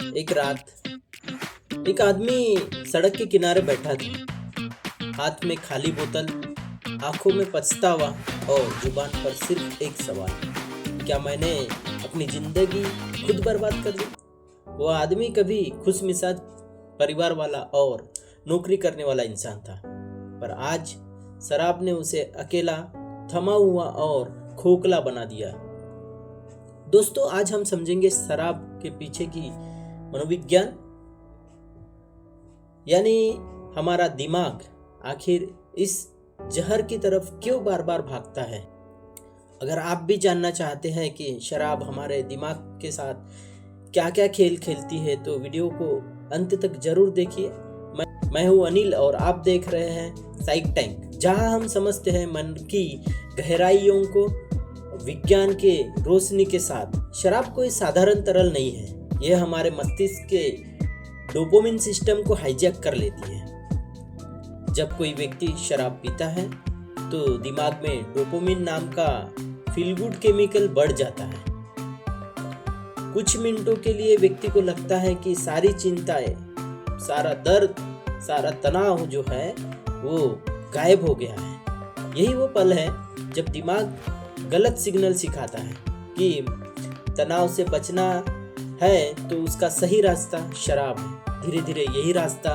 एक रात एक आदमी सड़क के किनारे बैठा था, हाथ में खाली बोतल, आंखों में पछतावा और जुबान पर सिर्फ एक सवाल, क्या मैंने अपनी जिंदगी खुद बर्बाद कर दी। वो आदमी कभी खुश मिजाज परिवार वाला और नौकरी करने वाला इंसान था, पर आज शराब ने उसे अकेला, थमा हुआ और खोखला बना दिया। दोस्तों, आज हम समझेंगे शराब के पीछे की मनोविज्ञान, यानी हमारा दिमाग आखिर इस जहर की तरफ क्यों बार बार भागता है। अगर आप भी जानना चाहते हैं कि शराब हमारे दिमाग के साथ क्या क्या खेल खेलती है तो वीडियो को अंत तक जरूर देखिए। मैं हूं अनिल और आप देख रहे हैं साइक टैंक, जहां हम समझते हैं मन की गहराइयों को विज्ञान के रोशनी के साथ। शराब कोई साधारण तरल नहीं है, यह हमारे मस्तिष्क के डोपामिन सिस्टम को हाईजैक कर लेती है। जब कोई व्यक्ति शराब पीता है तो दिमाग में डोपामिन नाम का फील गुड केमिकल बढ़ जाता है। कुछ मिनटों के लिए व्यक्ति को लगता है कि सारी चिंताएं, सारा दर्द, सारा तनाव जो है वो गायब हो गया है। यही वो पल है जब दिमाग गलत सिग्नल सिखाता है कि तनाव से बचना है तो उसका सही रास्ता शराब है। धीरे धीरे यही रास्ता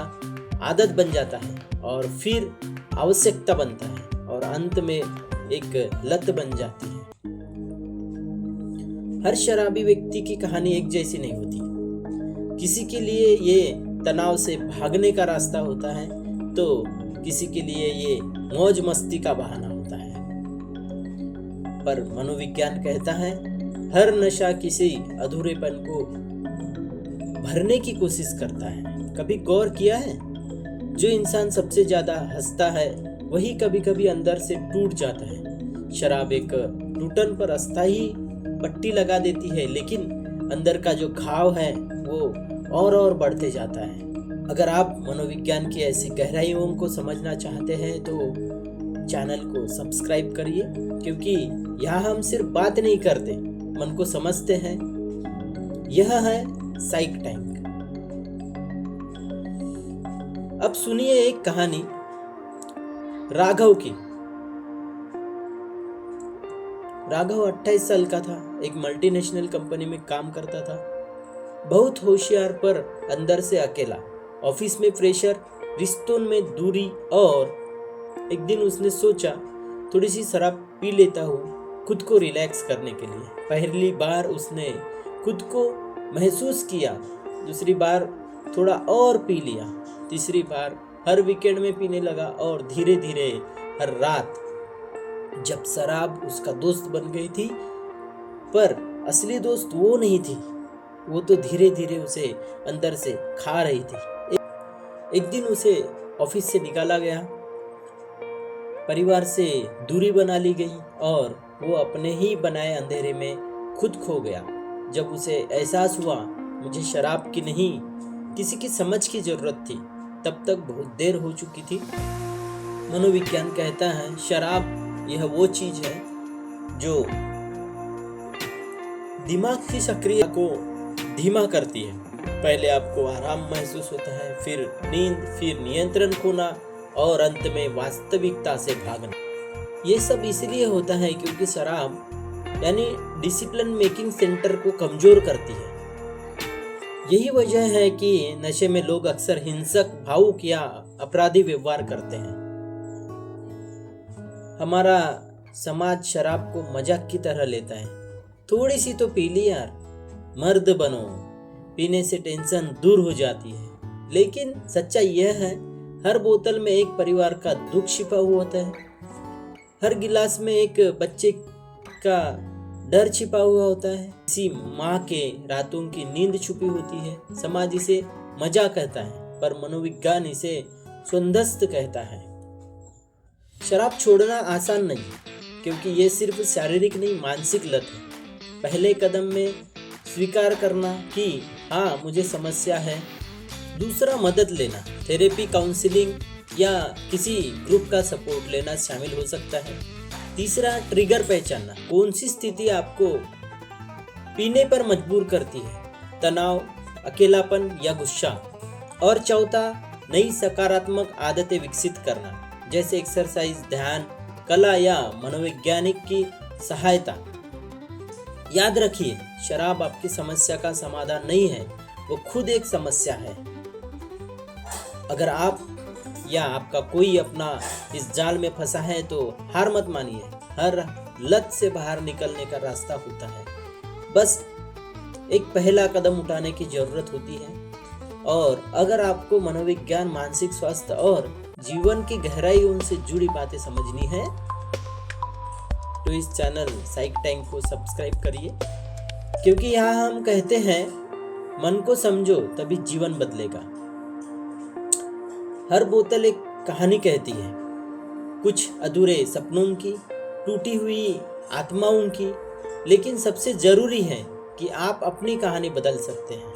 आदत बन जाता है और फिर आवश्यकता बनता है और अंत में एक लत बन जाती है। हर शराबी व्यक्ति की कहानी एक जैसी नहीं होती। किसी के लिए ये तनाव से भागने का रास्ता होता है तो किसी के लिए ये मौज मस्ती का बहाना होता है। पर मनोविज्ञान कहता है हर नशा किसी अधूरेपन को भरने की कोशिश करता है। कभी गौर किया है, जो इंसान सबसे ज्यादा हंसता है वही कभी कभी अंदर से टूट जाता है। शराब एक टूटन पर अस्थायी पट्टी लगा देती है, लेकिन अंदर का जो घाव है वो और बढ़ते जाता है। अगर आप मनोविज्ञान की ऐसी गहराइयों को समझना चाहते हैं तो चैनल को सब्सक्राइब करिए, क्योंकि यहाँ हम सिर्फ बात नहीं करते, मन को समझते हैं। यह है साइक टैंक। अब सुनिए एक कहानी राघव की। राघव 28 साल का था, एक मल्टीनेशनल कंपनी में काम करता था। बहुत होशियार पर अंदर से अकेला। ऑफिस में प्रेशर, रिश्तों में दूरी, और एक दिन उसने सोचा थोड़ी सी शराब पी लेता हूँ खुद को रिलैक्स करने के लिए। पहली बार उसने खुद को महसूस किया, दूसरी बार थोड़ा और पी लिया, तीसरी बार हर वीकेंड में पीने लगा और धीरे धीरे हर रात। जब शराब उसका दोस्त बन गई थी, पर असली दोस्त वो नहीं थी, वो तो धीरे धीरे उसे अंदर से खा रही थी। एक दिन उसे ऑफिस से निकाला गया, परिवार से दूरी बना ली गई और वो अपने ही बनाए अंधेरे में खुद खो गया। जब उसे एहसास हुआ मुझे शराब की नहीं किसी की समझ की जरूरत थी, तब तक बहुत देर हो चुकी थी। मनोविज्ञान कहता है शराब यह वो चीज है जो दिमाग की सक्रियता को धीमा करती है। पहले आपको आराम महसूस होता है, फिर नींद, फिर नियंत्रण खोना और अंत में वास्तविकता से भागना। ये सब इसलिए होता है क्योंकि शराब यानी डिसिप्लिन मेकिंग सेंटर को कमजोर करती है। यही वजह है कि नशे में लोग अक्सर हिंसक, भावुक या अपराधी व्यवहार करते हैं। हमारा समाज शराब को मजाक की तरह लेता है। थोड़ी सी तो पी ली यार, मर्द बनो, पीने से टेंशन दूर हो जाती है। लेकिन सच्चाई यह है हर बोतल में एक परिवार का दुख छिपा हुआ होता है, हर गिलास में एक बच्चे का डर छिपा हुआ होता है, किसी माँ के रातों की नींद छुपी होती है। समाज इसे मजा कहता है, पर मनोविज्ञान इसे स्वस्थ कहता है। शराब छोड़ना आसान नहीं, क्योंकि ये सिर्फ शारीरिक नहीं मानसिक लत है। पहले कदम में स्वीकार करना कि हाँ मुझे समस्या है, दूसरा मदद लेना, थेरेपी, काउंसलिंग या किसी ग्रुप का सपोर्ट लेना शामिल हो सकता है। तीसरा, ट्रिगर पहचानना, कौन सी स्थिति आपको पीने पर मजबूर करती है। तनाव, अकेलापन या गुस्सा। और चौथा, नई सकारात्मक आदतें विकसित करना, जैसे एक्सरसाइज, ध्यान, कला या मनोवैज्ञानिक की सहायता। याद रखिए, शराब आपकी समस्या का समाधान नहीं है, वो खुद एक समस्या है। अगर आप या आपका कोई अपना इस जाल में फंसा है तो हार मत मानिए। हर लत से बाहर निकलने का रास्ता होता है, बस एक पहला कदम उठाने की जरूरत होती है। और अगर आपको मनोविज्ञान, मानसिक स्वास्थ्य और जीवन की गहराइयों से जुड़ी बातें समझनी है तो इस चैनल साइक टैंक को सब्सक्राइब करिए, क्योंकि यहाँ हम कहते हैं मन को समझो तभी जीवन बदलेगा। हर बोतल एक कहानी कहती है, कुछ अधूरे सपनों की, टूटी हुई आत्माओं की, लेकिन सबसे जरूरी है कि आप अपनी कहानी बदल सकते हैं।